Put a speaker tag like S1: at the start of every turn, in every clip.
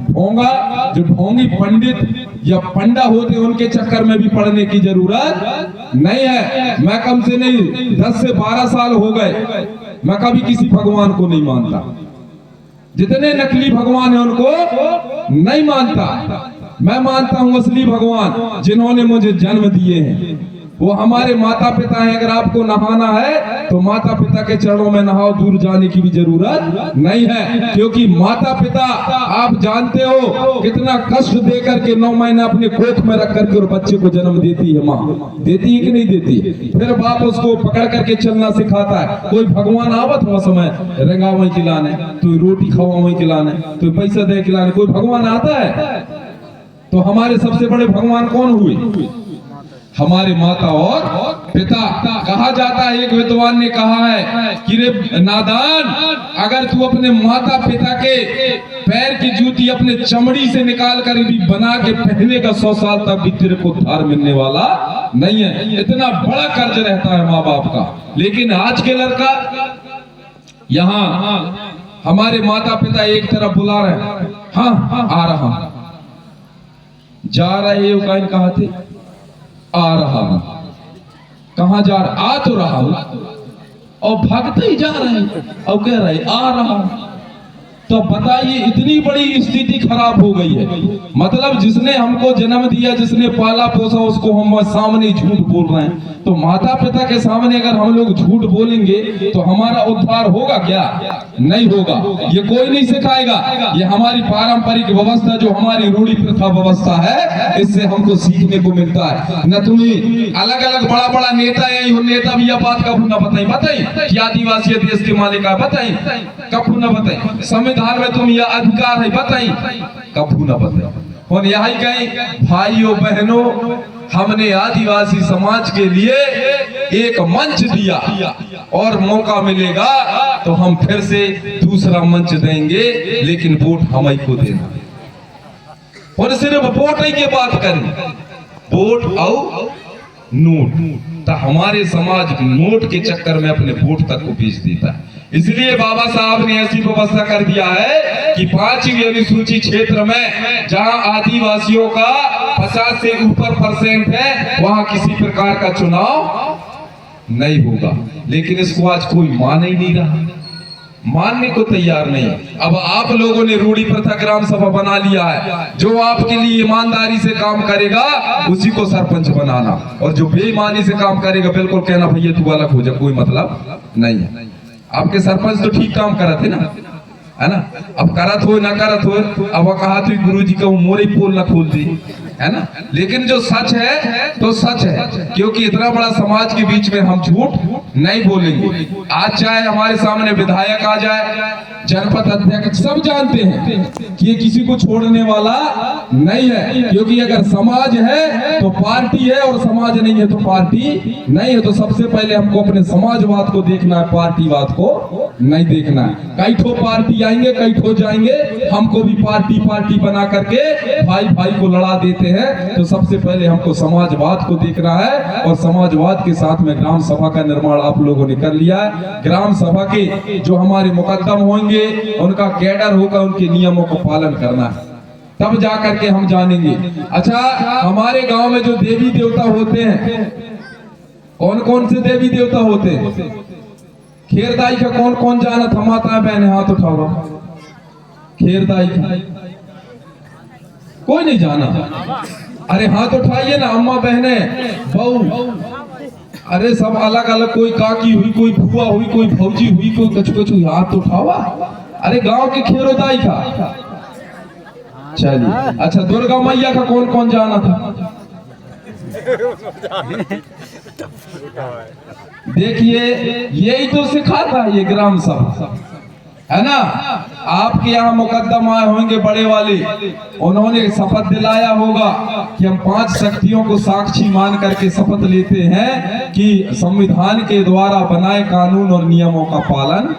S1: ढोंगा जो ढोंगी पंडित या पंडा होते उनके चक्कर में भी पड़ने की जरूरत नहीं है। मैं कम से नहीं 10 से 12 साल हो गए, मैं कभी किसी भगवान को नहीं मानता। जितने नकली भगवान है उनको नहीं मानता। मैं मानता हूं असली भगवान जिन्होंने मुझे जन्म दिए हैं, वो हमारे माता पिता हैं। अगर आपको नहाना है तो माता पिता के चरणों में नहाओ, दूर जाने की भी जरूरत नहीं है। क्योंकि माता पिता आप जानते हो कितना कष्ट दे करके 9 महीने अपने कोख में रख करके और बच्चे को जन्म देती है। माँ देती है कि नहीं देती? फिर बाप उसको पकड़ करके चलना सिखाता है। कोई भगवान आवत हो समय रंगा वही खिलाने, तो रोटी खावा वही खिलाने, तो पैसा दे खिलाने, कोई भगवान आता है? तो हमारे सबसे बड़े भगवान कौन हुए? हमारे माता और पिता। कहा जाता है, एक विद्वान ने कहा है कि रे नादान, अगर तू अपने माता पिता के पैर की जूती अपने चमड़ी से निकाल कर भी बना के पहनेगा 100 साल तक भी तेरे को उद्धार मिलने वाला नहीं है। इतना बड़ा कर्ज रहता है माँ बाप का। लेकिन आज के लड़का यहाँ हमारे माता पिता एक तरफ बुला रहे हैं, हाँ आ रहा, जा रहे हो कहा थे, आ रहा हूं, कहां जा रहा? आ तो रहा हूं, और भागते ही जा रहे हैं और कह रहे आ रहा हूं। तो बताइए, इतनी बड़ी स्थिति खराब हो गई है। मतलब जिसने हमको जन्म दिया, जिसने पाला पोसा, उसको हम सामने झूठ बोल रहे हैं। तो माता पिता के सामने अगर हम लोग झूठ बोलेंगे तो हमारा उद्धार होगा क्या? नहीं होगा। ये कोई नहीं सिखाएगा। ये हमारी पारंपरिक व्यवस्था, जो हमारी रूढ़ी प्रथा व्यवस्था है, इससे हमको सीखने को मिलता है। न तुम्हें अलग अलग बड़ा बड़ा नेता है, नेता भी यह बात कब न बताई आदिवासी देश के मालिक बताई, कब न बताई संविधान में तुम यह अधिकार है बताई, कब न बताई। और यही कहीं भाइयों बहनों, हमने आदिवासी समाज के लिए एक मंच दिया और मौका मिलेगा तो हम फिर से दूसरा मंच देंगे, लेकिन वोट हम ही को देना। और सिर्फ वोट ही की बात करें, वोट और नोट। तो हमारे समाज नोट के चक्कर में अपने वोट तक को बेच देता है। इसलिए बाबा साहब ने ऐसी व्यवस्था कर दिया है कि 5वीं अनुसूची क्षेत्र में जहां आदिवासियों का 50 से ऊपर % है, वहां किसी प्रकार का चुनाव नहीं होगा। लेकिन इसको आज कोई मान ही नहीं रहा, मानने को तैयार नहीं। अब आप लोगों ने रूढ़ी प्रथा ग्राम सभा बना लिया है। जो आपके लिए ईमानदारी से काम करेगा उसी को सरपंच बनाना, और जो बेईमानी से काम करेगा बिल्कुल कहना भैया तू अलग हो जा, कोई मतलब नहीं है। आपके सरपंच तो ठीक काम करते ना, है ना? अब करत हो ना करत हो, अब कहा तो गुरुजी का मोरे पोल ना खोल दी, है ना? लेकिन जो सच है तो सच है, क्योंकि इतना बड़ा समाज के बीच में हम झूठ नहीं बोलेंगे। आज चाहे हमारे सामने विधायक आ जाए, जनपद अध्यक्ष, सब जानते हैं कि ये किसी को छोड़ने वाला नहीं है। क्योंकि अगर समाज है तो पार्टी है, और समाज नहीं है तो पार्टी नहीं है। तो सबसे पहले हमको अपने समाजवाद को देखना है, पार्टीवाद को नहीं देखना है। कई ठो पार्टी आएंगे, कई ठो जाएंगे, हमको भी पार्टी पार्टी बना करके भाई भाई को लड़ा देते हैं। तो सबसे पहले हमको समाजवाद को देखना है, और समाजवाद के साथ में ग्राम सभा का निर्माण आप लोगों ने कर लिया है। ग्राम सभा के जो हमारे मुकद्दम होंगे, उनका कैडर होगा, उनके नियमों को पालन करना है, तब जाकर के हम जानेंगे। अच्छा, हमारे गांव में जो देवी देवता होते हैं, कौन कौन से देवी देवता होते हैं? खेरदाई का कौन कौन जाना था? माता बहने हाथ उठाओ। खेरदाई का कोई नहीं जाना? अरे हाथ उठाइए ना, अम्मा बहने बहू, अरे सब अलग अलग, कोई काकी हुई, कोई बुआ हुई, कोई भौजी हुई, कोई कछु कछु, हाथ उठावा। अरे गांव के खेरोदाई का। चलिए, अच्छा दुर्गा मैया का कौन कौन जाना था? देखिए, यही तो सिखाता है ये ग्राम सभा, है ना? आपके यहाँ मुकद्दम आए होंगे बड़े वाले, उन्होंने शपथ दिलाया होगा कि हम 5 शक्तियों को साक्षी मान करके शपथ लेते हैं कि संविधान के द्वारा बनाए कानून और नियमों का पालन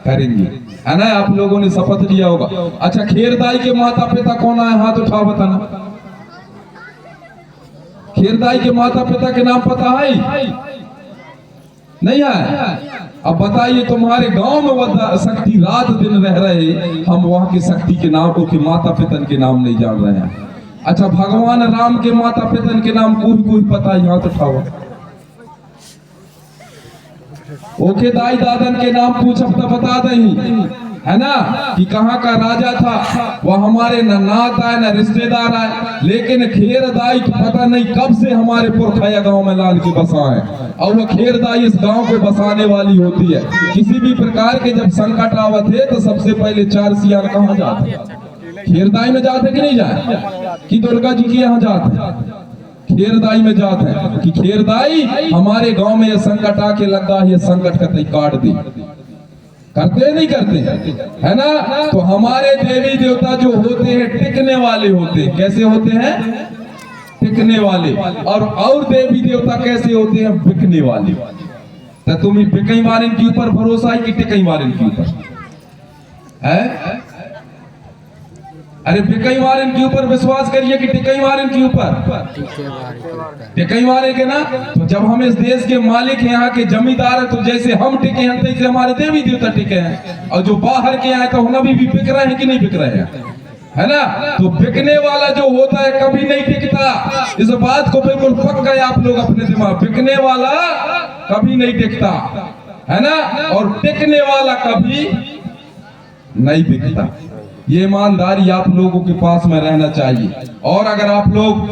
S1: करेंगे, है ना? आप लोगों ने शपथ लिया होगा। अच्छा, खेरदाई के माता पिता कौन आए? हाथ उठाओ, बताना। खेरदाई के माता पिता के नाम पता है? नहीं है। अब बताइए तुम्हारे गांव में वो शक्ति रात दिन रह रहे, हम वहां की शक्ति के नाम को, माता पिता के नाम नहीं जान रहे हैं। अच्छा, भगवान राम के माता पिता के नाम कोई पता है? हाथ उठाओ। ओके, दाई दादन के नाम पूछ अब तो बता दें, है ना, कि कहाँ का राजा था, वह हमारे न नात आए न रिश्तेदार आए, लेकिन खेरदाई पता नहीं कब से हमारे पुरखा गांव में लाल के बसा है। और वह खेरदाई इस गांव को बसाने वाली होती है। किसी भी प्रकार के जब संकट आवत है तो सबसे पहले चार सियार कहाँ जाते हैं? खेरदाई में जाते कि नहीं जाते? कि दुर्गा जी के यहाँ जाते हैं? खेरदाई में जाते हैं कि खेरदाई हमारे गांव में ये संकट आके लगा, ये संकट का तय काट दी। करते नहीं करते, है ना? तो हमारे देवी देवता जो होते हैं टिकने वाले होते हैं। कैसे होते हैं? टिकने वाले। और देवी देवता कैसे होते हैं? बिकने वाले। तो तुम्हें बिकई वाले के ऊपर भरोसा है कि टिकई वाले के ऊपर है? अरे बिकई वाले के ऊपर विश्वास करिए कि टिकई वाले के ऊपर? टिकई वाले के ना। तो जब हम इस देश के मालिक हैं, यहाँ के जमींदार हैं, तो जैसे हम टिके हैं तैसे हमारे देवी देवता टिके हैं। और जो बाहर के आए तो हम अभी भी बिक रहे हैं कि नहीं बिक रहे हैं, है ना? तो बिकने वाला जो होता है कभी नहीं टिकता। इस बात को बिल्कुल पक गए आप लोग अपने दिमाग। बिकने वाला कभी नहीं टिकता, है ना? और टिकने वाला कभी नहीं बिकता। ये ईमानदारी आप लोगों के पास में रहना चाहिए। और अगर आप लोग,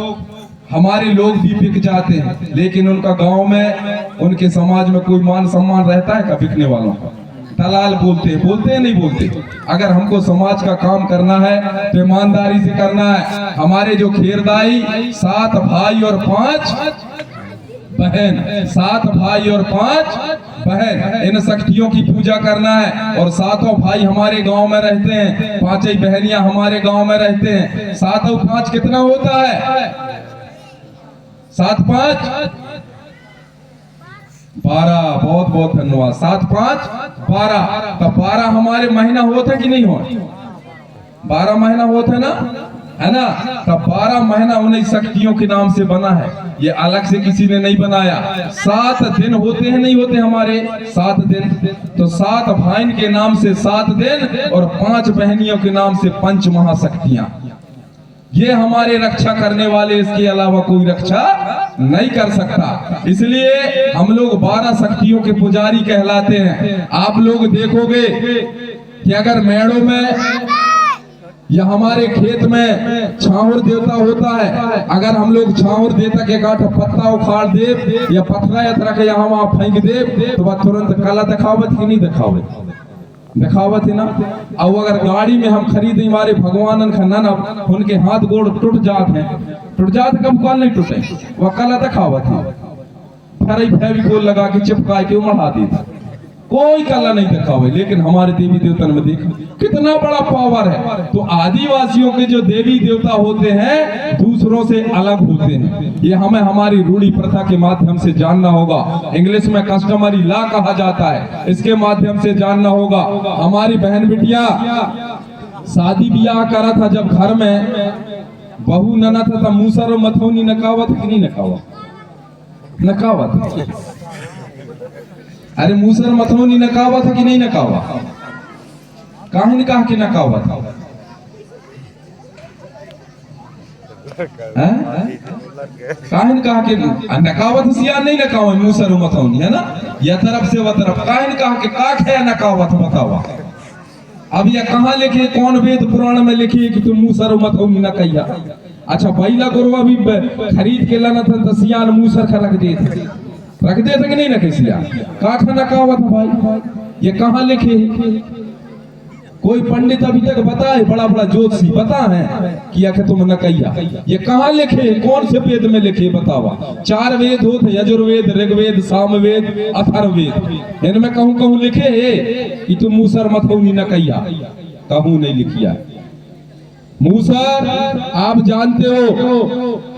S1: हमारे लोग भी बिक जाते हैं, लेकिन उनका गांव में, उनके समाज में कोई मान सम्मान रहता है क्या बिकने वालों का? दलाल बोलते हैं नहीं बोलते? अगर हमको समाज का काम करना है तो ईमानदारी से करना है। हमारे जो खेरदाई 7 भाई और 5 बहन, 7 भाई और 5 बहन, इन शक्तियों की पूजा करना है। और 7 भाई हमारे गांव में रहते हैं, 5 बहनियां हमारे गांव में रहते हैं। 7 और 5 कितना होता है? 7 5 12। बहुत बहुत धन्यवाद। 7 5 12। तो 12 हमारे महीना होता कि नहीं हो? 12 महीना होता है ना, है ना? तब 12 महीना उन्हीं शक्तियों के नाम से बना है। ये अलग से किसी ने नहीं बनाया। 7 दिन होते हैं, नहीं होते हमारे 7 दिन? तो 7 भाई के नाम से 7 दिन और 5 बहनियों के नाम से 5 महाशक्तियां। ये हमारे रक्षा करने वाले, इसके अलावा कोई रक्षा नहीं कर सकता। इसलिए हम लोग 12 शक्तियों के पुजारी कहलाते हैं। आप लोग देखोगे कि अगर मेड़ों में या हमारे खेत में छावर देवता होता है, अगर हम लोग छावर देवता के काट पत्ता उखाड़ दे या पथरा या तरह के यहाँ वहां फेंक दे तो वह तुरंत कला दिखावत ही नहीं दिखावत है ना। और अगर गाड़ी में हम खरीदे हमारे भगवान ना, उनके हाथ गोड़ टूट जाते कब कल नहीं टूटे, वह कला दिखावत है। फेविकोल लगा के चिपका के उमड़ा देता, कोई कला नहीं दिखावे। लेकिन हमारे देवी देवता में देखो कितना बड़ा पावर है। तो आदिवासियों के जो देवी देवता होते हैं दूसरों से अलग होते हैं। ये हमें हमारी रूढ़ी प्रथा के माध्यम से जानना होगा। इंग्लिश में कस्टमरी लॉ कहा जाता है, इसके माध्यम से जानना होगा। हमारी बहन बिटिया शादी ब्याह करा था, जब घर में बहू नना था, मूसर और मथौनी नकावत कि नहीं नकावत? अरे मूसर मथौनी नकावा था कि नहीं नकावा? काहे ने कहा कि नकावा था? काहे ने कहा कि नकावा था? सियान नहीं नकावा मूसर मथौनी, है ना? या तरफ से वह तरफ। काहे ने कहा कि काख है नकावा था? बतावा। अब यह कहाँ लिखे, कौन वेद पुराण में लिखे कि तुम मूसर मथौनी न कहिया? अच्छा, बैला गोरवा भी खरीद के लाना था तो सियान मूसर का रख देते कि नहीं ना? कैसिया काठ नकावा था भाई, ये कहाँ लिखे? कोई पंडित अभी तक बताए, बड़ा बड़ा ज्योतिषी बता है कि आखिर तुम नकैया, ये कहाँ लिखे? कौन से वेद में लिखे? बतावा। 4 वेद होते, यजुर्वेद, ऋग्वेद, सामवेद, अथर्ववेद। इनमें कहूँ लिखे है कि तुम मूसर मथौनी नकैया? कहूँ नहीं लिखिया। मूसर आप जानते हो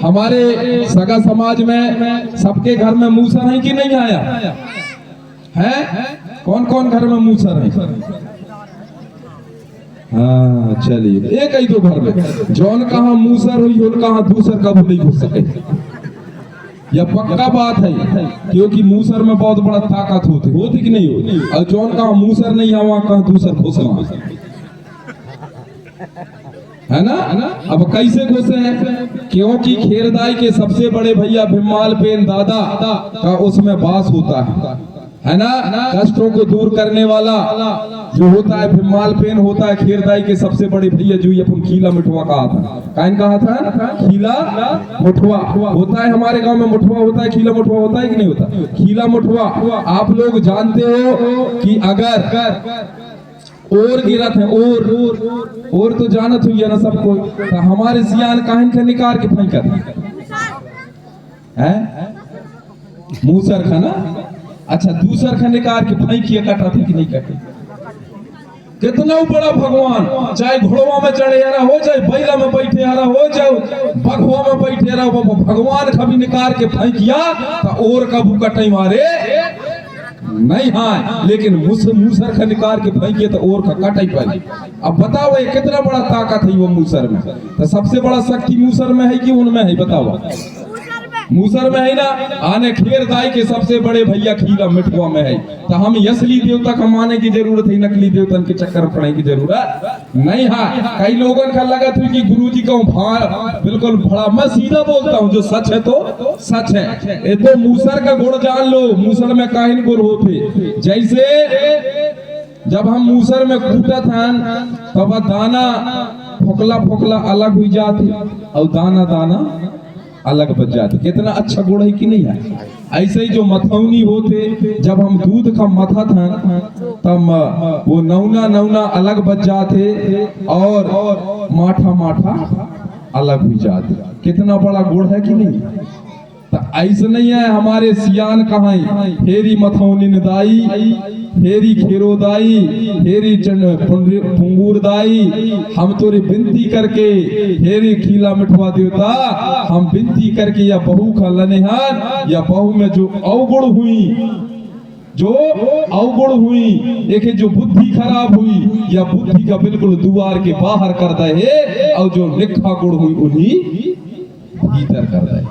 S1: हमारे सगा समाज में सबके घर में मूसर है कि नहीं आया है? कौन कौन घर में मूसर है? हाँ चलिए, एक ही 2 घर में। जौन कहा मूसर हुई उन कहा दूसर कब नहीं घुस सके, यह पक्का बात है, क्योंकि मूसर में बहुत बड़ा ताकत होती कि नहीं होती। और जौन कहा मूसर नहीं है वहां कहा दूसर घुसवा है ना। अब कैसे घुसे हैं, क्योंकि खेरदाई के सबसे बड़े भैया भीमाल पेन दादा का उसमें वास होता है ना। कष्टों को दूर करने वाला जो होता है भीमाल पेन होता है खेरदाई के सबसे बड़े भैया। जो अपन खीला मिठुआ कहा था, काइन कहा था, खीला मुठुआ होता है हमारे गांव में। मुठुआ होता है, खीला मुठुआ होता है कि नहीं होता। खीला मुठुआ आप लोग जानते हो कि अगर और गिरत है और तो जानत हुई है ना सबको, तो हमारे सियान काहिन के निकाल के फेंकत है मूसर खा ना। अच्छा दूसर खा निकाल के फेंकिए कटा थी कि नहीं कटे। कितना बड़ा भगवान, चाहे घोड़वा में चढ़े हरा हो, चाहे बैला में बैठे हरा हो, चाहे बघवा में बैठे हरा हो, भगवान कभी निकाल के फेंकिया तो और कबू कटे मारे नहीं। हाँ लेकिन मूसर का निकाल के फेंकिए तो और का कटाई पाई। अब बताओ ये कितना बड़ा ताकत है वो मूसर में। तो सबसे बड़ा शक्ति मूसर में है कि उनमें है, बताओ। मूसर में है ना। आने खेरदाई के सबसे बड़े भैया खीला मिठुआ में है। तो हम असली देवता का माने की जरूरत है, नकली देवता के चक्कर पड़ने की जरूरत नहीं है। कई लोगों का लगत हुई कि गुरुजी का बिल्कुल बड़ा, मैं सीधा बोलता हूँ, जो सच है तो सच है। ये तो मूसर का गुण जान लो। मूसर में काहिन गुण होते, जैसे जब हम मूसर में कूटत हैं तब दाना फोकला अलग हुई जाती और दाना अलग बच जाते। कितना अच्छा गुण है कि नहीं है। ऐसे ही जो मथौनी होते, जब हम दूध का मथत हैं तब वो नौना अलग बच जाते और माठा अलग हुई जाते। कितना बड़ा गुण है कि नहीं। तो ऐसा नहीं है हमारे सियान कहाँ, फेरी मथौनी दाई, फेरी खेरोदाई, फेरी पुंगूरदाई, हम तोरे बिनती करके फेरी खीला मिठवा देवता, हम बिनती करके या बहू का लनेहार या बहू में जो अवगुण हुई देखे, जो बुद्धि खराब हुई या बुद्धि का बिल्कुल द्वार के बाहर कर दे, और जो निखा गुण हुई उन्हीं भीतर कर दे।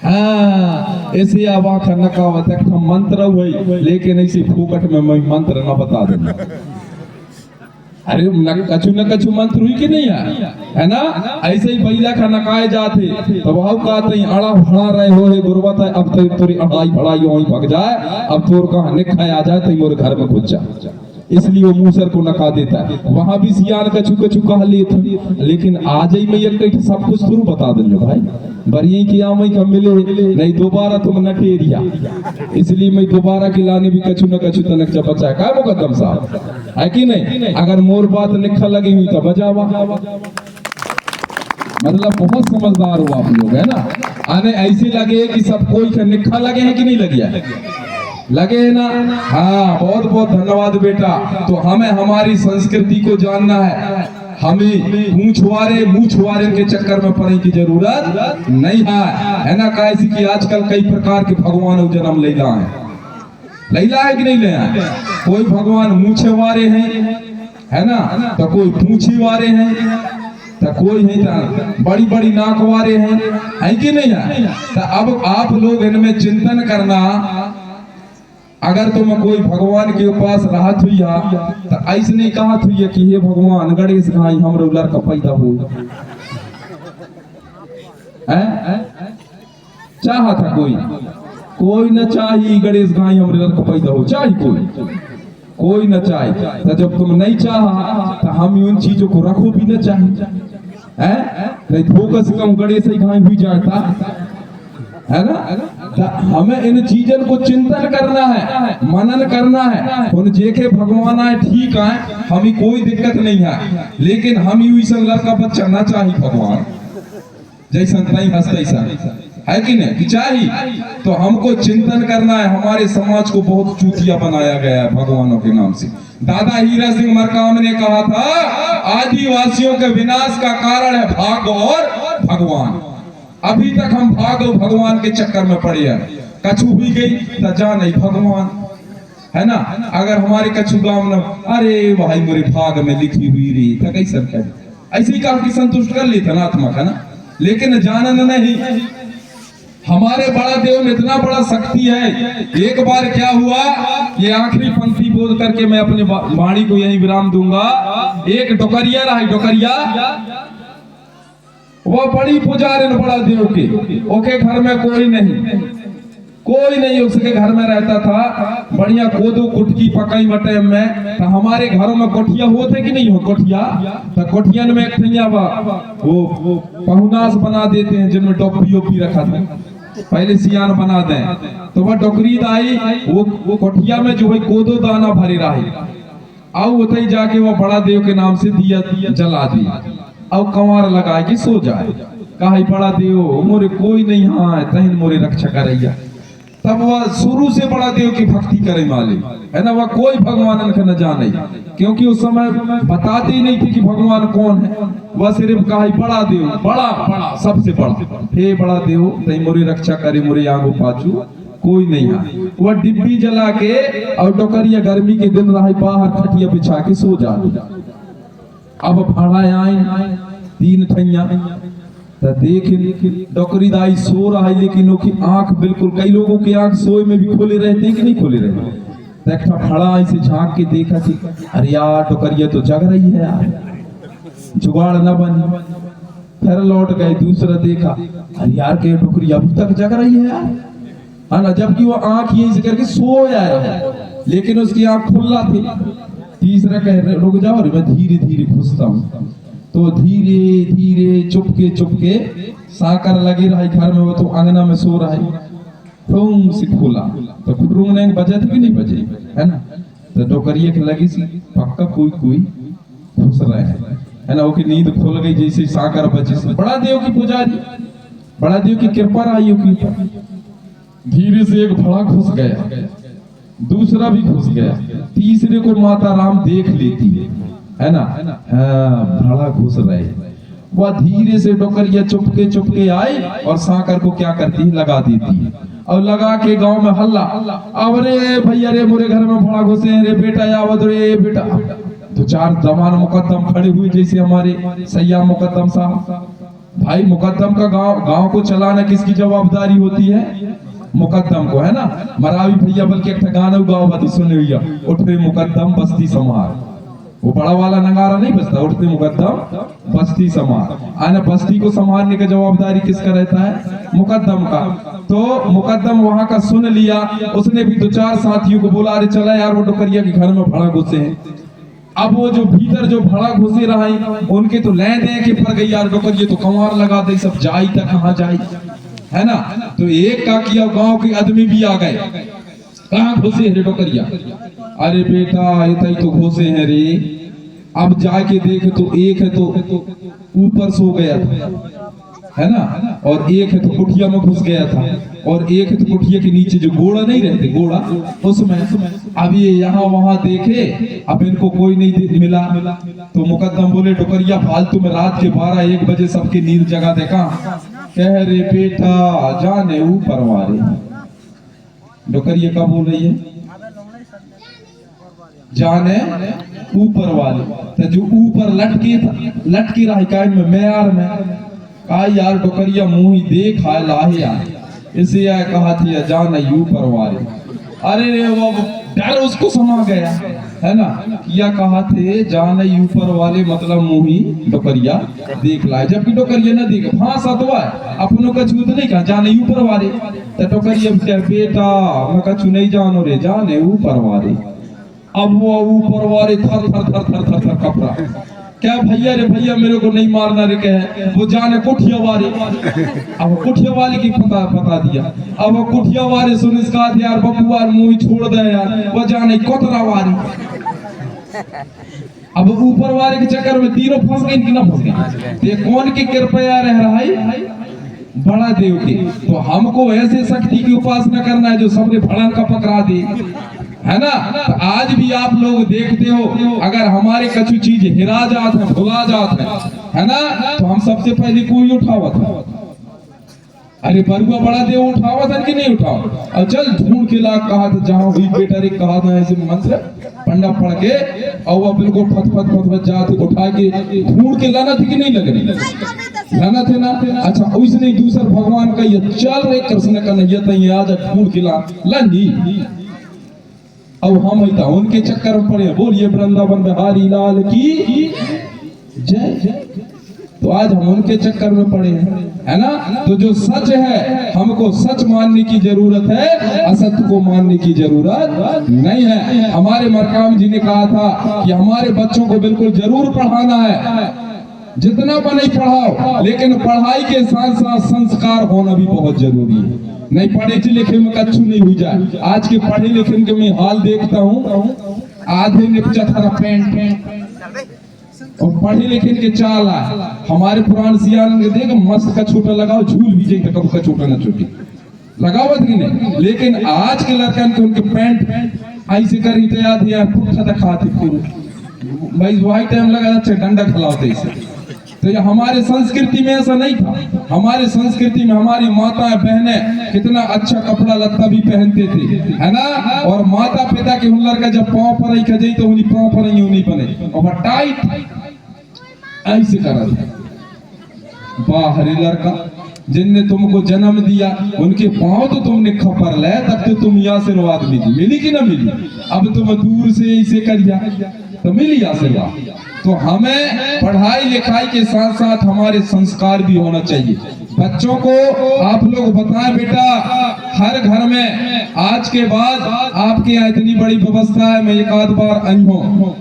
S1: हाँ ऐसे आवा का नकावत एक मंत्र हुई, लेकिन ऐसे फूकट में मैं मंत्र ना बता दूंगा। अरे न कछु मंत्र हुई कि नहीं है ना। ऐसे ही बैला का नकाए जाते तो वह कहते अड़ा भड़ा रहे हो गुरुवत, अब तो तोरी अड़ाई भड़ाई वहीं भग जाए, अब तोर कहा निखाए आ जाए तो मोर घर में घुस जा। इसलिए वो मूसर को नका देता है। वहां भी सियान कछु कह लेते, लेकिन आज ही मैं एक सब कुछ शुरू बता दूंगा भाई। बरिए की आमई का मिले नहीं दोबारा तुम नटेरिया, इसलिए मैं दोबारा की लाने भी कछु न कछु तनक बचा का मुकदम साहब है कि नहीं। अगर मोर बात निखा लगी हुई तो बजावा, मतलब बहुत समझदार हो आप लोग है ना। आने ऐसे लगे कि सब कोई का निखा लगे है कि नहीं लगे ना। हाँ बहुत बहुत धन्यवाद बेटा। तो हमें हमारी संस्कृति को जानना है, हमें मुँह छुआरे के चक्कर में पड़ने की जरूरत नहीं है ना। कैसे कि आजकल कई प्रकार के भगवान जन्म लैला है कि नहीं ले आए। कोई भगवान मूछे वारे है ना, तो कोई पूछी वारे हैं, तो कोई है तो बड़ी बड़ी नाक वारे हैं कि नहीं है। तो अब आप लोग इनमें चिंतन करना, अगर तुम कोई भगवान के पास रहत हुई तो ऐसे नहीं कहत हुई कि हे भगवान गणेश घाई हमरो लड़का पैदा हो। चाहा था कोई न चाहिए गणेश घाई हमरे लड़का पैदा हो, चाहिए कोई न चाहिए। तो जब तुम नहीं चाहा तो हम उन चीजों को रखो भी न चाहिए, नहीं फोकस कम गणेश घाई भी जाता है ना। हमें इन चीजों को चिंतन करना है, मनन करना है। उन जेके भगवान आए ठीक है, हमें कोई दिक्कत नहीं है, लेकिन हम ऐसा लड़का बच्चा ना चाहिए भगवान जैसा नहीं हंसता है कि नहीं कि चाहिए। तो हमको चिंतन करना है। हमारे समाज को बहुत चूतिया बनाया गया है भगवानों के नाम से। दादा हीरा सिंह मरकाम ने कहा था आदिवासियों के विनाश का कारण है भाग और भगवान। अभी तक हम भाग और भगवान के चक्कर में पड़े हैं। कछु भी गई तो जा नहीं भगवान है ना। अगर हमारे कछु गांव में अरे भाई मेरे भाग में लिखी हुई रही तो कैसे ऐसे ही कहा कि संतुष्ट कर लेते ना आत्मा का ना, लेकिन जानन नहीं। हमारे बड़ा देव में इतना बड़ा शक्ति है। एक बार क्या हुआ, ये आखिरी पंक्ति बोल करके मैं अपने वाणी को यही विराम दूंगा। एक डोकरिया रहा, डोकरिया वो बड़ी पुजारिन बड़ा देव के, ओके घर में कोई नहीं उसके घर में रहता था। बढ़िया कोदो कुटकी पकाई बटे में। तो हमारे घरों में कोठिया होते कि नहीं हो कोठिया, तो कोठियन में एक वो पहुनास बना देते हैं जिनमें टोपी ओपी रखा था, पहले सियान बना दें। तो वह डोकरी दाई वो कोठिया में जो है कोदो दाना भरे रही, आओ उतई जाके वो बड़ा देव के नाम से दिया जला दिया, अब कंवार लगाए कि सो जाए। कहा बड़ा देव मोरे कोई नहीं हाँ तहिन मोरे रक्षा करैया। तब वह शुरू से बड़ा देव की भक्ति करे माले, है ना। वह कोई भगवान का न जाने, क्योंकि उस समय बताते ही नहीं थे कि भगवान कौन है। वह सिर्फ कहा बड़ा देव, बड़ा सबसे बड़ा, हे बड़ा देव तई मोरे रक्षा करे, मोरे आगो पाछू कोई नहीं है। वह डिब्बी जला के और डोकरिया गर्मी के दिन रहा बाहर खटिया बिछा के सो जा। अब भाड़ा आए 3 ठैया तो देख डोकरी दाई सो रहा है, लेकिन उसकी आंख बिल्कुल, कई लोगों की आंख सोए में भी खोले रहते हैं कि नहीं खोले रहते। तो भाड़ा ऐसे झांक के देखा कि अरे यार डोकरिया तो जग रही है यार, जुगाड़ न बनी। फिर लौट गए, दूसरा देखा अरे यार के डोकरिया अभी तक जग रही है यार, है ना, जबकि वो आंख यही करके सो जा रहा है, लेकिन उसकी आंख खुला थी। तीसरा कह रहे रुक जाओ, मैं धीरे धीरे घुसता हूँ। तो धीरे धीरे चुपके साकर लगे रहा घर में, वो तो अंगना में सो रहा है। ठूम से खोला तो खुटरूंगने बजे थे कि नहीं बजे, है ना। तो डोकरिया के लगी सी पक्का कोई घुस रहा है ना। वो की नींद खुल गई जैसे साकर बजे से। बड़ा देव की पुजारी, बड़ा देव की कृपा रही की। धीरे से एक भड़ा घुस गया, दूसरा भी घुस गया, तीसरे को माता राम देख लेती है ना। हाँ भड़ा घुस रहे। वह धीरे से डोकरिया चुपके आई और साकर को क्या करती है, लगा देती है। और लगा के गांव में हल्ला, अब रे भैया रे मोरे घर में भड़ा घुसे हैं रे बेटा, यावत रे बेटा। 2-4 दमान मुकद्दम खड़े हुए, जैसे हमारे सैया मुकद्दम साहब। भाई मुकद्दम का गांव को चलाना किसकी जवाबदारी होती है, मुकद्दम को, है ना। मरावी भैया बल्कि एक गाना गाओ बात सुने भैया, उठ रे मुकद्दम बस्ती समार। वो बड़ा वाला नगारा नहीं बजता, उठते मुकद्दम बस्ती समार। आना बस्ती को संभालने का जवाबदारी किसका रहता है, मुकद्दम का। तो मुकद्दम वहां का सुन लिया, उसने भी 2-4 साथियों को बोला, अरे चला यार वो डोकरिया के घर में भड़ा घुसे हैं। अब वो जो भीतर जो भड़ा घुसे रहा उनके तो ले दे के पड़ गई यार, डोकरिया तो कंवार लगा दे, सब जाई तक कहाँ जाई, है ना। तो एक का किया, गांव के आदमी भी आ गए, कहाँ घुसे हैं डोकरिया। अरे बेटा ये तो घुसे हैं रे। अब जाके देख तो एक है तो ऊपर सो गया था, है ना, और एक है तो कुटिया में घुस गया था, और एक है तो कुटिया के नीचे जो गोड़ा नहीं रहते, गोड़ा उसमें। अब ये यहाँ वहां देखे, अब इनको कोई नहीं मिला। तो मुकद्दम बोले डोकरिया फालतू में रात के 12-1 बजे सबकी नींद जगा देखा। कह रे बेटा जाने ऊपर वाले। डोकरिया क्या बोल रही है, जाने ऊपर वाले। तो जो ऊपर लटके रहा कान में मैार में का यार डोकरिया मुंह ही देख आए लाहे यार, इसे यार कहा थी जाने ऊपर वाले। अरे रे वो डर उसको समा गया, है ना। किया कहा थे जाने ऊपर वाले, मतलब मुंह ही डोकरिया देख लाए, जबकि डोकरिया न देखे। हाँ सतवा अपनों का छूत नहीं कहा, जाने ऊपर वाले। तो डोकरिया बेटा मैं कछु नहीं जानो रे, जाने ऊपर वाले। अब वो ऊपर वाले थर कपड़ा, क्या भैया रे भैया मेरे को नहीं मारना रे, कहे वो जाने कुठिया वाले। अब कुठिया वाले की पता दिया। अब वो कुठिया वाले सुन इसका यार बबुआ मुंह छोड़ दे यार, वो जाने कोतरा वाले। अब ऊपर वाले के चक्कर में तीनों फंस गए कि ना फंस गए। कौन की कृपया रह रहा है, बड़ा देव की। तो हमको ऐसे शक्ति की उपासना करना है जो सबने भड़न का पकड़ा दे, है ना। तो आज भी आप लोग देखते हो, अगर हमारे कछु चीज हिरा जात है, भुला जात है ना, तो हम सबसे पहले कोई उठावत है। अरे बरुआ बड़ा देव उठावत है कि नहीं उठावत। और चल ढूंढ के ला कहा था, जहाँ हुई बेटा रे कहा था ऐसे मंत्र पंडा पढ़ के, और वह बिल्कुल फत जाते उठा के ढूंढ के लाना थी कि नहीं लग रही। लाना थे ना। अच्छा उसने दूसर भगवान का ये चल रे कृष्ण का नहीं तो ये आज ढूंढ के लानी। अब हम ही उनके चक्कर में पड़े। बोलिए वृंदावन बिहारी लाल की जय। तो आज हम उनके चक्कर में पड़े हैं, है ना। तो जो सच है हमको सच मानने की जरूरत है, असत्य को मानने की जरूरत नहीं है। हमारे मरकाम जी ने कहा था कि हमारे बच्चों को बिल्कुल जरूर पढ़ाना है, जितना बने पढ़ाओ, लेकिन पढ़ाई के साथ साथ संस्कार होना भी बहुत जरूरी है। नहीं पढ़े लिखे में कच्चू नहीं हो जाए। आज के पढ़े लिखे के मैं हाल देखता हूँ, आधे ने चथरा पेंट और पढ़े लिखे के चाल है। हमारे पुरान सियान के देख मस्त का छोटा लगाओ, झूल भी जाए कब का छोटा ना छोटी लगावत की नहीं। लेकिन आज के लड़कन के उनके पैंट ऐसे करी तो याद यार पुट्ठा दिखाते फिर भाई वही टाइम लगा अच्छा डंडा खिलाते इसे। तो ये हमारे संस्कृति में ऐसा नहीं था। हमारे संस्कृति में हमारी माता बहनें कितना अच्छा कपड़ा लत्ता भी पहनते थे, है ना। और माता पिता के हुनर का जब पाँव पर खजाई तो उन्हीं पाँव पर नहीं बने और टाइट ऐसे करा था। बाहरी लड़का जिनने तुमको जन्म दिया उनके पाँव तो तुमने खपर ले, तब तो तुम आशीर्वाद मिली कि ना मिली। अब तुम दूर से ऐसे करिया तो मिली आशीर्वाद। तो हमें पढ़ाई लिखाई के साथ साथ हमारे संस्कार भी होना चाहिए। बच्चों को आप लोग बताएं बेटा, हर घर में आज के बाद आपके यहाँ इतनी बड़ी व्यवस्था है। मैं एक आध बार आई हूँ,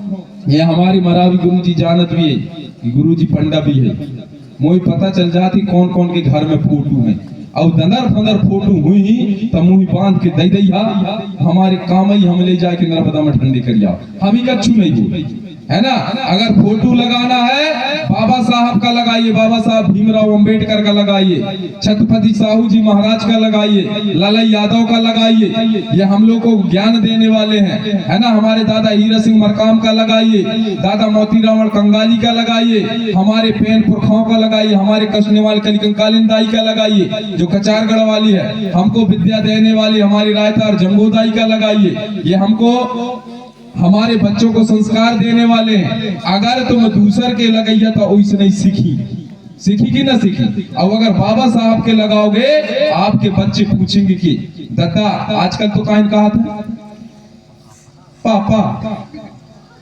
S1: ये हमारी मरावी गुरु जी जानत भी है, गुरु जी पंडा भी है। मुझे पता चल जाती कौन कौन के घर में फोटो है और दंदर फंदर फोटो हुई ही तब मुँह बांध के दई दैया हमारे काम ही हम ले जाए कि नर्मदा में ठंडे कर जाओ। हम ही कच्छू नहीं हो, है ना। अगर फोटो लगाना है बाबा साहब का लगाइए, बाबा साहब भीमराव अंबेडकर का लगाइए, छत्रपति साहू जी महाराज का लगाइए, लाला यादव का लगाइए, ये हम लोग को ज्ञान देने वाले हैं, है ना। हमारे दादा हीरा सिंह मरकाम का लगाइए, दादा मोतीराम कंगाली का लगाइए, हमारे पेन पुरखाओं का लगाइए, हमारे कशनेवाल कलिकंकालीन दाई का लगाइए जो कचारगढ़ वाली है, हमको विद्या देने वाली हमारी रायतार जम्बोदाई का लगाइए। ये हमको हमारे बच्चों को संस्कार देने वाले हैं। अगर तुम दूसर के लगैया तो वैसे नहीं सीखी कि ना सीखी। अब अगर बाबा साहब के लगाओगे आपके बच्चे पूछेंगे कि दादा आजकल तो काहे कहा था पापा,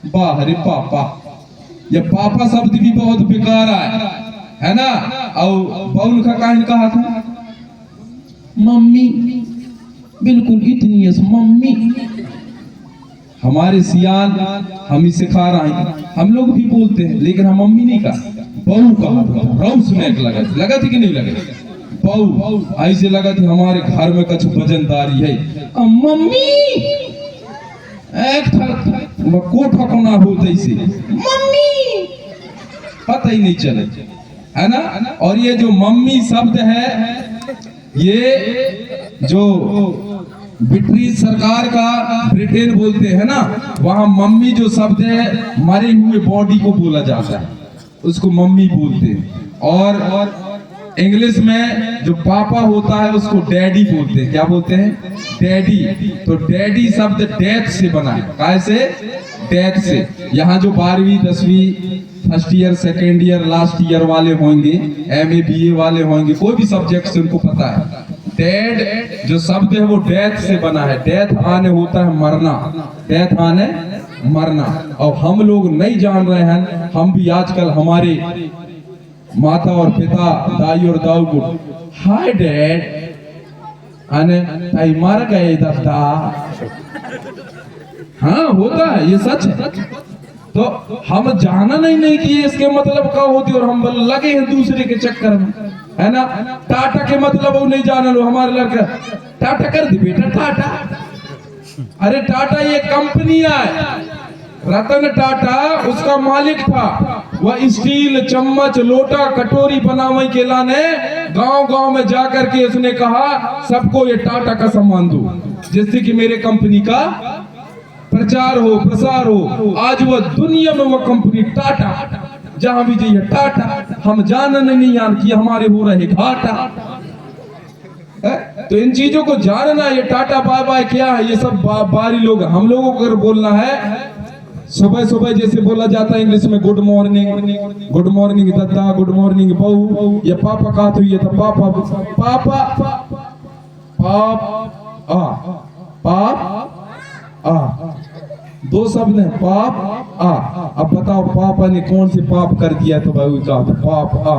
S1: बाहरे पापा, ये पापा शब्द भी बहुत बेकार है ना। और बाउन का काहे कहा था मम्मी, बिल्कुल इतनी मम्मी। हमारे सियान हम ही सिखा रहे हैं, हम लोग भी बोलते हैं, लेकिन हम मम्मी नहीं कहा, बहू कहा था। रऊ स्मैक लगा थी कि नहीं लगे बहू ऐसे लगा थी। हमारे घर में कुछ वजनदारी है, मम्मी एक कोठा को ना होते ऐसे मम्मी पता ही नहीं चले, है ना। और ये जो मम्मी शब्द है, ये जो ब्रिटिश सरकार का ब्रिटेन बोलते हैं ना, वहां मम्मी जो शब्द है मरे हुए बॉडी को बोला जाता है, उसको मम्मी बोलते हैं। और इंग्लिश में जो पापा होता है उसको डैडी बोलते हैं। क्या बोलते हैं? डैडी। तो डैडी शब्द डेथ से बना है। कैसे? डेथ से। यहाँ जो 12वीं 10वीं first year second year last year वाले होंगे, MA BA वाले होंगे, कोई भी सब्जेक्ट से उनको पता है डेड जो शब्द है वो डेथ से बना है। डेथ आने होता है मरना, डेथ आने मरना। और हम लोग नहीं जान रहे हैं, हम भी आजकल हमारे माता और पिता दाई और दाऊ को हाय डैड आने ताई मर गए दादा। हाँ होता है, ये सच है। तो हम जाना नहीं कि इसके मतलब क्या होती, और हम लगे हैं दूसरे के चक्कर में, है ना। टाटा के मतलब वो नहीं जाना लो। हमारे लड़का टाटा कर दी बेटा, टाटा। अरे टाटा ये कंपनी है, रतन टाटा उसका मालिक था। वह स्टील चम्मच लोटा कटोरी बनावे के लाने गांव-गांव में जाकर के उसने कहा सबको ये टाटा का सामान दो, जिससे कि मेरे कंपनी का प्रचार हो प्रसार हो। आज वह दुनिया में वह कंपनी टाटा, जहां भी जाइए टाटा। हम जानना नहीं जान कि हमारे हो रहे घाटा। तो इन चीजों को जानना, ये टाटा बाय बाय क्या है, ये सब बारी लोग। हम लोगों को अगर बोलना है सुबह सुबह जैसे बोला जाता है इंग्लिश में गुड मॉर्निंग दादा, गुड मॉर्निंग बहू, ये पापा कहा तो ये तो पापा पापा पाप आ दो शब्द है पाप आ। अब बताओ पापा ने कौन से पाप कर दिया तो भाई कहा तो पाप आ।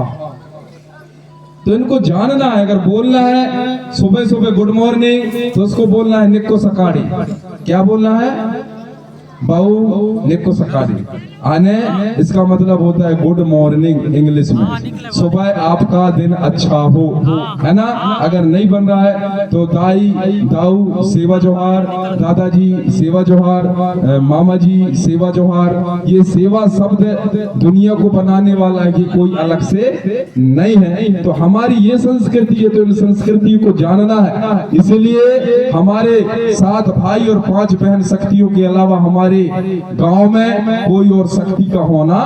S1: तो इनको जानना है, अगर बोलना है सुबह सुबह गुड मॉर्निंग तो उसको बोलना है निक्को सकाड़ी। क्या बोलना है? बाऊ निक्को सकाड़ी। आने इसका मतलब होता है गुड मॉर्निंग इंग्लिश में, सुबह आपका दिन अच्छा हो, है ना। अगर नहीं बन रहा है तो दाई दाऊ सेवा जोहार, दादाजी सेवा जोहार, मामा जी सेवा जोहार। ये सेवा शब्द दुनिया को बनाने वाला है, ये कोई अलग से नहीं है। तो हमारी ये संस्कृति है, तो इन संस्कृति को जानना है। इसलिए हमारे 7 भाई और 5 बहन शक्तियों के अलावा हमारे गांव में कोई और शक्ति का होना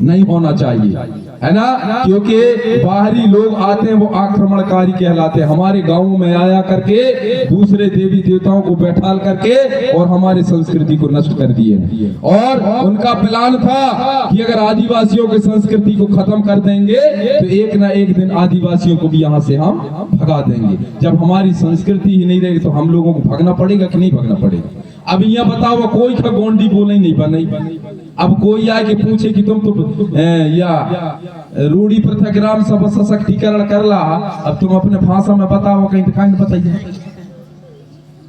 S1: नहीं होना चाहिए, है ना। क्योंकि बाहरी लोग आते हैं वो आक्रमणकारी कहलाते हैं। हमारे गांव में आया करके दूसरे देवी देवताओं को बैठाल करके और हमारी संस्कृति को नष्ट कर दिए। और उनका प्लान था कि अगर आदिवासियों की संस्कृति को खत्म कर देंगे तो एक ना एक दिन आदिवासियों को भी यहाँ से हम भगा देंगे। जब हमारी संस्कृति ही नहीं रहेगी तो हम लोगों को भागना पड़ेगा कि नहीं भागना पड़ेगा? अब यहाँ बताओ कोई का गोंडी बोले नहीं बनी। अब कोई आए कि पूछे कि तुम तो या रूढ़ी प्रथा ग्राम सभा सशक्तिकरण कर ला, अब तुम अपने भाषा में बताओ कहीं तो कहीं बताइए,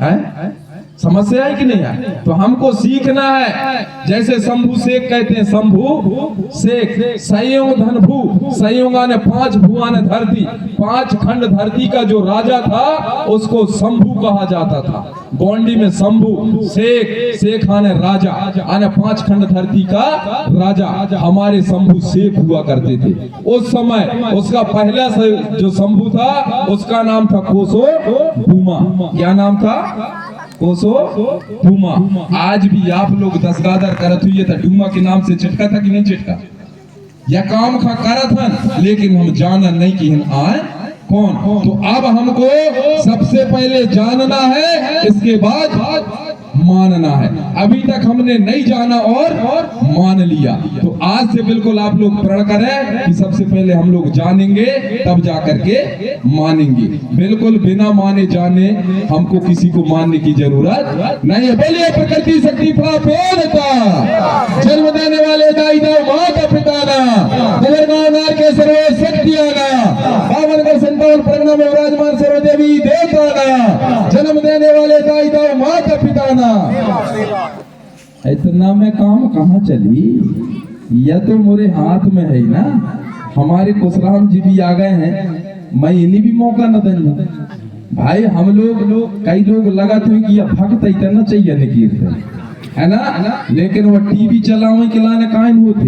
S1: है समस्या है कि नहीं है? तो हमको सीखना है। जैसे शंभू शेख कहते हैं, शंभू शेख संयोग धन भू, संयोगा ने 5 भुआ ने धरती, 5 खंड धरती का जो राजा था उसको शंभू कहा जाता था। गोंडी में शंभू शेख आने राजा, आने 5 खंड धरती का राजा हमारे शंभू शेख हुआ करते थे। उस समय उसका पहला जो शंभू था उसका नाम था कोसो भूमा। क्या नाम था? कोसो डूमा। आज भी आप लोग 10 गादर करत हुई था, डूमा के नाम से चिटका था कि नहीं चिटका? या काम खा करत हन, लेकिन हम जाना नहीं कि हम आए कौन। तो अब हमको सबसे पहले जानना है, इसके बाद मानना है। अभी तक हमने नहीं जाना और मान लिया। तो आज से बिल्कुल आप लोग प्रण करें कि सबसे पहले हम लोग जानेंगे तब जाकर के मानेंगे। बिल्कुल बिना माने जाने हमको किसी को मानने की जरूरत नहीं है। बोलिए प्रकृति शक्ति जन्म देने वाले दाई दाऊ माता पिता के सर्वे शक्तियाना बावन का संतान प्रगना में विराजमान सर्वदेवी देवता जन्म देने वाले दाई दाऊ माता पिता ना। इतना में काम कहाँ चली? यह तो मोरे हाथ में है ना। हमारे कुशराम जी भी आ गए हैं, मैं इन्हीं भी मौका न देना भाई। हम लोग कई लोग लगा तो कि यह भक्त इतना चाहिए निकीर है ना, लेकिन वो टीवी चलावे के लाने कायन होते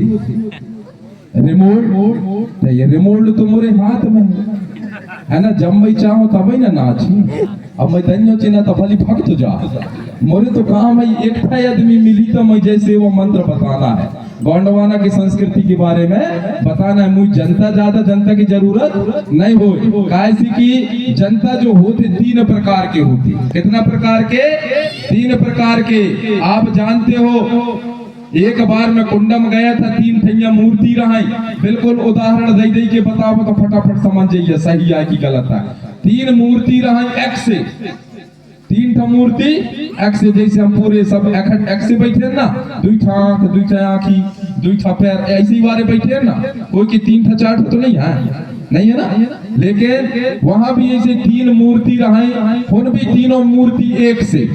S1: रिमोट, ये रिमोट तो मोरे हाथ में है ना। जब मैं चाहूँ तब ही ना नाची। अब मैं धन्यो चिन्ह तो भली भक्त जा मोरे तो काम है। एक आदमी मिली तो मैं जैसे वो मंत्र बताना है, गोंडवाना की संस्कृति के बारे में बताना है। मुझे जनता की जरूरत नहीं हो। कैसी की जनता जो होते 3 प्रकार के होती। कितना प्रकार के? 3 प्रकार के। आप जानते हो एक बार मैं कुंडम गया था, 3 ठैया मूर्ति रही। बिल्कुल उदाहरण दे के बताओ तो फटाफट समझ जाइए सही है कि गलत है। 3 मूर्ति रही एक से, 3 ठा मूर्ति एक से। जैसे हम पूरे सब एक से बैठे ना, 2 ठा आंख, 2 ठा आंखी, 2 ठा पैर, ऐसे ही वारे बैठे ना। कोई की 3 ठा 4 ठा तो नहीं है ना। लेकिन वहां भी ऐसे 3 मूर्ति रही, उन भी तीनों मूर्ति एक से।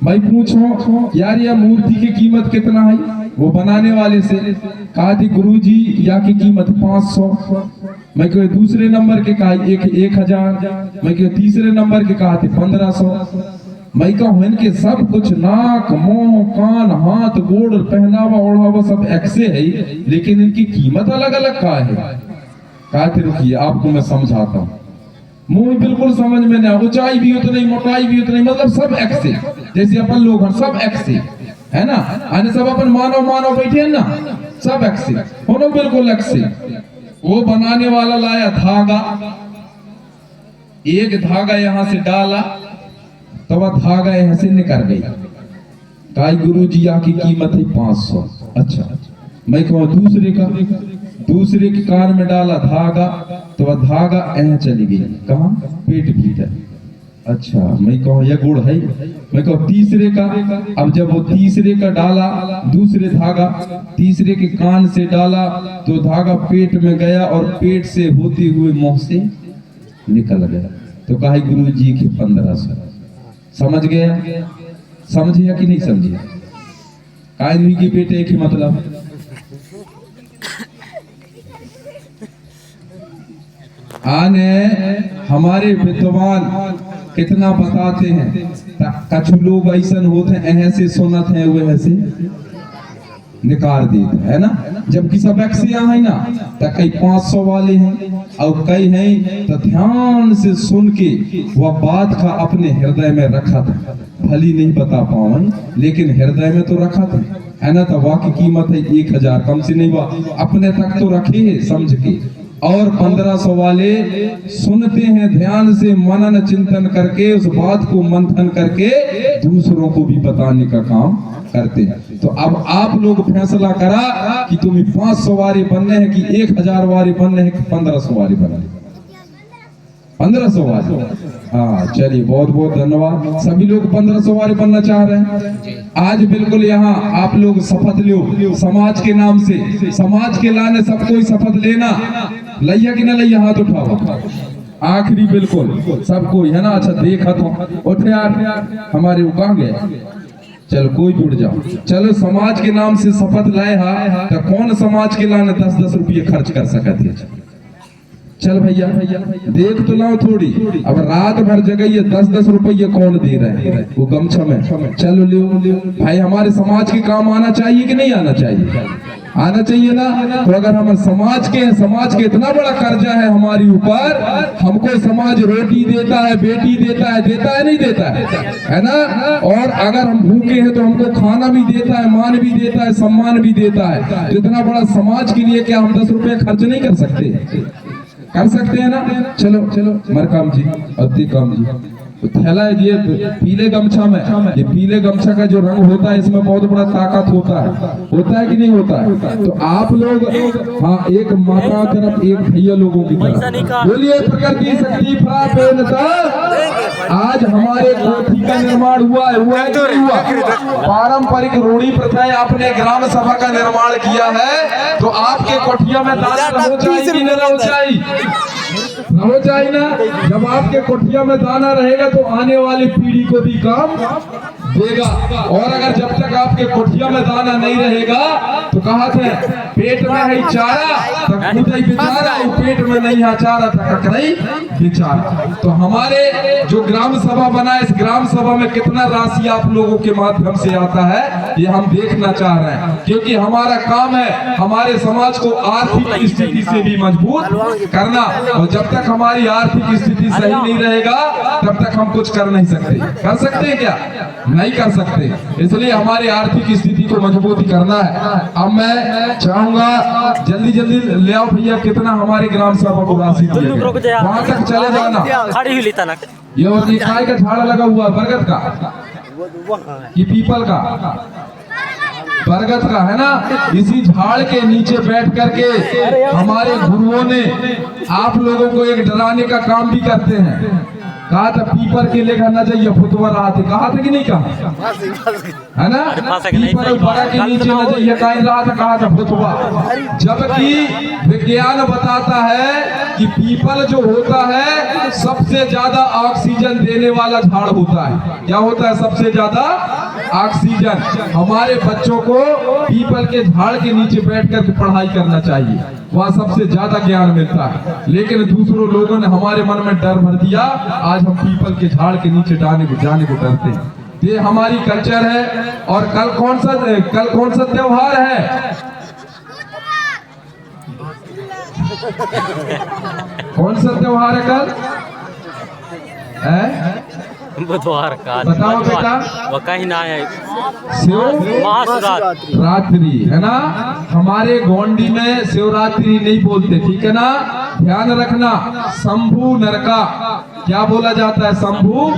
S1: भाई पूछो यार यह मूर्ति की कीमत कितना है? वो बनाने वाले से कहा थी गुरुजी या की कीमत 500। मैं कहे दूसरे नंबर के कहा 1000। मैं कहे तीसरे नंबर के कहा थी 1500। मैं कहूँ इनके सब कुछ नाक मुंह कान हाथ गोड़ पहनावा ओढ़ावा सब एक से है, लेकिन इनकी कीमत अलग अलग का है। कहा थे रुकिए आपको मैं समझाता हूँ। मुंह बिल्कुल समझ में नहीं, ऊंचाई भी उतनी मोटाई भी उतनी, मतलब सब एक से। जैसे अपन लोग सब एक से है ना, आने सब अपन मानव बैठे हैं ना, सब एक से होनो बिल्कुल एक से। वो बनाने वाला लाया धागा, एक धागा यहाँ से डाला तो वह धागा यहाँ से निकल गई। काई गुरुजी आकी कीमत है 500। अच्छा, मैं कहूँ दूसरे के कान में डाला धागा, तो वह धागा चली गई कहाँ, पेट भीतर। अच्छा, मैं कहूँ यह गुड़ है। मैं कहूँ तीसरे का, अब जब वो तीसरे का डाला दूसरे धागा, तीसरे के कान से डाला तो धागा पेट में गया और पेट से होते हुए मुंह से निकल गया। तो कहा गुरुजी के 1500। समझ गया, समझिया कि नहीं समझिया? कायदमी के बेटे की मतलब आने हमारे विद्वान कितना बताते हैं। कछु लोग ऐसा होते हैं ऐसे सुनत हैं वह से निकाल देते है ना। जबकि सब एक्सिया है ना, तो कई 500 वाले हैं और कई हैं तो ध्यान से सुन के वह बात का अपने हृदय में रखा था। भली नहीं बता पाऊं लेकिन हृदय में तो रखा था, है ना। तो वह की कीमत है 1000, कम से नहीं हुआ, अपने तक तो रखे है समझ के। और 1500 वाले सुनते हैं ध्यान से, मनन चिंतन करके उस बात को मंथन करके दूसरों को भी बताने का काम करते हैं। तो अब आप लोग फैसला करा कि तुम्हें 500 वारे बनने हैं कि 1000 वारे बनने हैं कि 1500 वारे बनने हैं। 1500 वारे। हाँ चलिए, बहुत बहुत धन्यवाद। सभी लोग 1500 वारे बनना चाह रहे हैं। आज बिल्कुल यहाँ आप लोग शपथ लो समाज के नाम से, समाज के लाने सब कोई शपथ लेना। लैया कि ना लैया, हाथ उठाओ आखिरी, बिल्कुल सब कोई, है ना। अच्छा देखा तो उठे यार हमारे, वो कहाँ गए? चलो कोई जुड़ जाओ। चलो समाज के नाम से शपथ लाए हा, तो कौन समाज के लाने 10-10 रुपये खर्च कर सकते हैं? चल भैया देख तो लाओ थोड़ी, अब रात भर जगह 10-10 रुपये कौन दे रहे हैं वो गमछा में। चलो ले भाई, हमारे समाज के काम आना चाहिए कि नहीं आना चाहिए? आना चाहिए ना। तो अगर हम समाज के इतना बड़ा कर्जा है हमारी ऊपर, हमको समाज रोटी देता है, बेटी देता है नहीं देता है ना। और अगर हम भूखे हैं तो हमको खाना भी देता है, मान भी देता है, सम्मान भी देता है। तो इतना बड़ा समाज के लिए क्या हम 10 रुपये खर्च नहीं कर सकते? कर सकते हैं ना। चलो मरकाम जी और तिकाम जी, तो थैला है ये पीले गमछा में, ये पीले गमछा का जो रंग होता है इसमें बहुत बड़ा ताकत होता है कि नहीं होता है? तो आप लोग हाँ, एक माता तरफ एक भैया लोगों की तरफ बोलिए प्रकृति शक्ति प्राप्त। आज हमारे कोठी का निर्माण हुआ है कि नहीं हुआ? पारंपरिक रूढ़ी प्रथा आपने ग्राम सभा का निर्माण किया है, तो आपके कोठिया में दाना रहो चाहिए कि नहीं रहो चाहिए ना। जब आपके कोठिया में दाना रहेगा तो आने वाली पीढ़ी को भी काम देगा। और अगर जब तक आपके कोठिया में दाना नहीं रहेगा तो कहा थे पेट में है चारा तो बेचारा, पेट में नहीं है चारा तो बेचारा। तो हमारे जो ग्राम सभा बना, इस ग्राम सभा में कितना राशि आप लोगों के माध्यम से आता है ये हम देखना चाह रहे हैं, क्योंकि हमारा काम है हमारे समाज को आर्थिक स्थिति से भी मजबूत करना। और जब तक हमारी आर्थिक स्थिति सही नहीं रहेगा तब तक हम कुछ कर नहीं सकते। कर सकते हैं क्या? नहीं कर सकते। इसलिए हमारी आर्थिक स्थिति को मजबूत करना है। अब मैं चाहूंगा जल्दी ले आओ भैया, कितना हमारे ग्राम सभा को राशि दिए, वहां तक चले जाना। ये और काय का झाड़ लगा हुआ, बरगद का कि पीपल का? बरगद का है ना। इसी झाड़ के नीचे बैठ करके हमारे गुरुओं ने आप लोगों को एक डराने का काम भी करते हैं। कहा था पीपर के लेकर न जाइए, फुतवा रहा थे, कहा था कि नहीं कहा? है ना। पीपर बड़ा के नीचे न जाइए कहा था फुतवा। जबकि विज्ञान बताता है कि पीपल जो होता है सबसे ज्यादा ऑक्सीजन देने वाला झाड़ होता है। क्या होता है? सबसे ज्यादा ऑक्सीजन। हमारे बच्चों को पीपल के झाड़ के नीचे बैठ कर पढ़ाई करना चाहिए, वहाँ सबसे ज्यादा ज्ञान मिलता है। लेकिन दूसरों लोगों ने हमारे मन में डर भर दिया, आज हम पीपल के झाड़ के नीचे जाने को डरते हैं। ये हमारी कल्चर है। और कल कौन सा त्योहार है? कौन सा त्योहार है कल?
S2: बुधवार का
S1: बताओ बेटा।
S2: वो कहीं ना है
S1: शिव
S2: महाशिवरात्रि
S1: रात्रि है ना। हमारे गोंडी में शिवरात्रि नहीं बोलते, ठीक है ना, ध्यान रखना। शंभू नरका क्या बोला जाता है? शंभू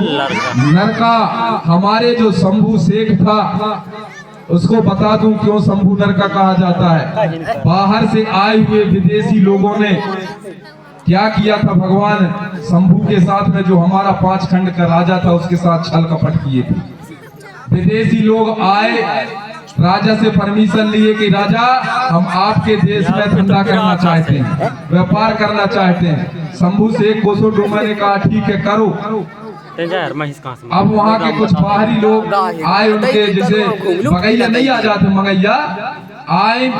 S1: नरका। हमारे जो शंभू शेख था, उसको बता दूं क्यों शंभू नरका कहा जाता है। बाहर से आए हुए विदेशी लोगों ने क्या किया था, भगवान शंभू के साथ में जो हमारा 5 खंड का राजा था उसके साथ छल कपट किए थे। विदेशी लोग आए, राजा से परमिशन लिए कि राजा हम आपके देश में धंधा करना चाहते हैं, व्यापार करना चाहते हैं। शंभू शेख कोसो डोमा ने कहा ठीक है करो। अब वहाँ के कुछ बाहरी लोग आए, उनके जैसे मगैया नहीं आ जाते, मगैया आए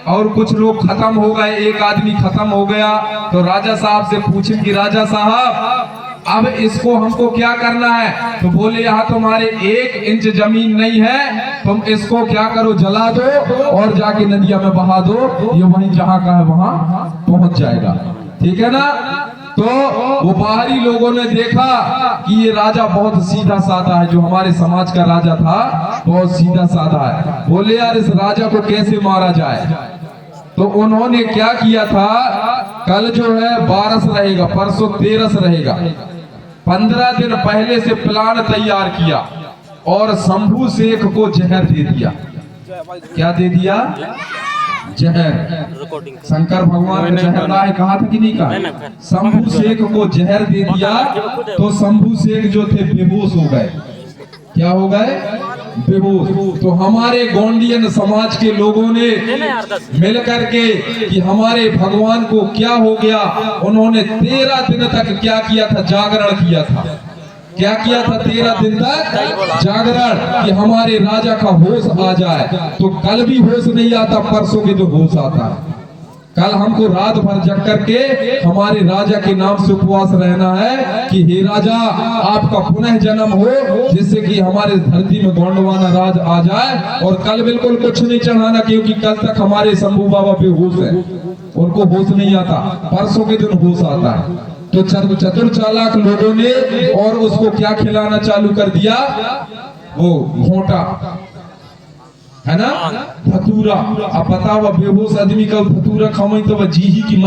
S1: और कुछ लोग खत्म हो गए। एक आदमी खत्म हो गया तो राजा साहब से पूछे कि राजा साहब अब इसको हमको क्या करना है? तो बोले यहाँ तुम्हारे 1 इंच जमीन नहीं है, तुम इसको क्या करो, जला दो और जाके नदिया में बहा दो, ये वहीं जहाँ का है वहां पहुंच जाएगा, ठीक है ना। तो वो बाहरी लोगों ने देखा कि ये राजा बहुत सीधा साधा है, जो हमारे समाज का राजा था बहुत सीधा साधा है। बोले यार इस राजा को कैसे मारा जाए? तो उन्होंने क्या किया था, कल जो है 12 रहेगा, परसों 13 रहेगा, 15 दिन पहले से प्लान तैयार किया और शंभू शेख को जहर दे दिया। क्या दे दिया? जहर। शंकर भगवान ने जहर लाए कहा था कि नहीं कहा? शंभू शेख को जहर दे दिया तो शंभू शेख जो थे बेहोश हो गए। क्या हो गए? बेहोश। तो हमारे गोंडियन समाज के लोगों ने मिलकर के कि हमारे भगवान को क्या हो गया, उन्होंने 13 दिन तक क्या किया था, जागरण किया था। क्या किया था? 13 दिन तक जागरण कि हमारे राजा का होश आ जाए। तो कल भी होश नहीं आता, परसों के तो होश आता है। कल हमको रात भर जग करके हमारे राजा के नाम से उपवास रहना है कि हे राजा आपका पुनः जन्म हो, जिससे कि हमारे धरती में गोंडवाना राज आ जाए। और कल बिल्कुल कुछ नहीं चढ़ाना, क्योंकि कल तक हमारे शंभू बाबा बेहोश है, उनको होश नहीं आता, परसों के दिन होश आता है। तो चतुर चालाक लोगों ने और उसको क्या खिलाना चालू कर दिया, वो घोटा है ना, धतूरा। अब बताओ बेहोश आदमी का धतूरा खाओ तो वह जी ही की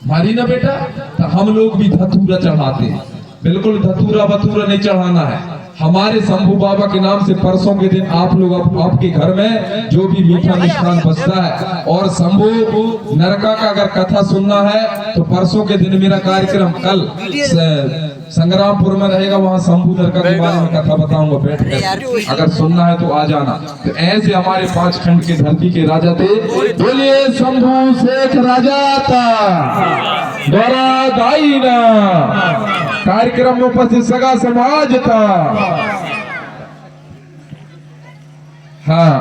S1: मारी ना बेटा। तो हम लोग भी धतूरा चढ़ाते हैं, बिल्कुल धतूरा बतूरा नहीं चढ़ाना है। हमारे शंभू बाबा के नाम से परसों के दिन आप लोग आपके घर में जो भी मीठा मिष्ठान बचता है, और शंभू नरका का अगर कथा सुनना है तो परसों के दिन मेरा कार्यक्रम कल संग्रामपुर में रहेगा, वहाँ शंभू नरका के बारे में कथा बताऊंगा बैठ कर, अगर सुनना है तो आ जाना। तो ऐसे हमारे 5 खंड के धरती के राजा थे। बोलिए शंभू शेख राजा था कार्यक्रम में उपस्थित सगा समाज था। हाँ।